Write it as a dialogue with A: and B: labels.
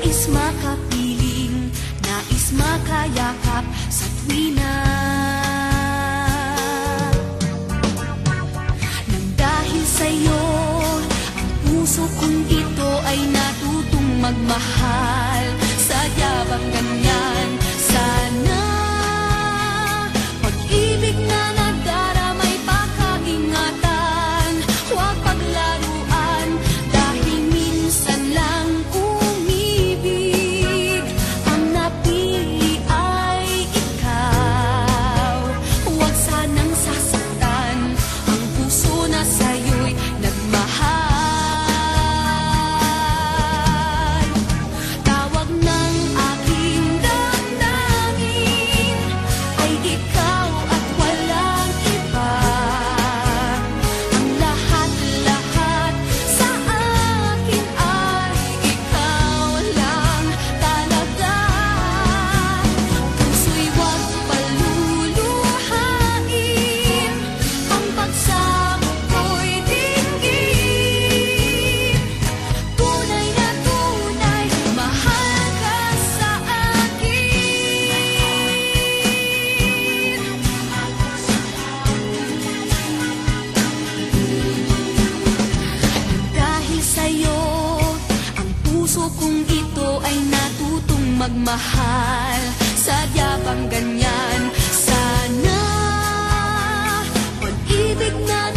A: Nais makapiling, nais makayakap sa tuwina. Nang dahil sa'yo, ang puso kong ito ay natutong magmahal. Sadya bang ganyan? Sana pag-ibig na nagdaramay pakaingatan, huwag paglaruan dahil minsan lang umibig. Ang napili ay ikaw, huwag sanang sasaktan ang puso na sa'yo'y nagmahal. Tawag ng aking damdamin ay ikaw at walang iba. Ang lahat-lahat sa akin ay ikaw lang talaga. Puso'y huwag paluluhain, ang pagsamo ko'y dinggin. Tunay na tunay, mahal ka sa akin. Dahil sa'yo, ang puso kong ito ay natutong magmahal. Sadya bang ganyan? Sana pag-ibig na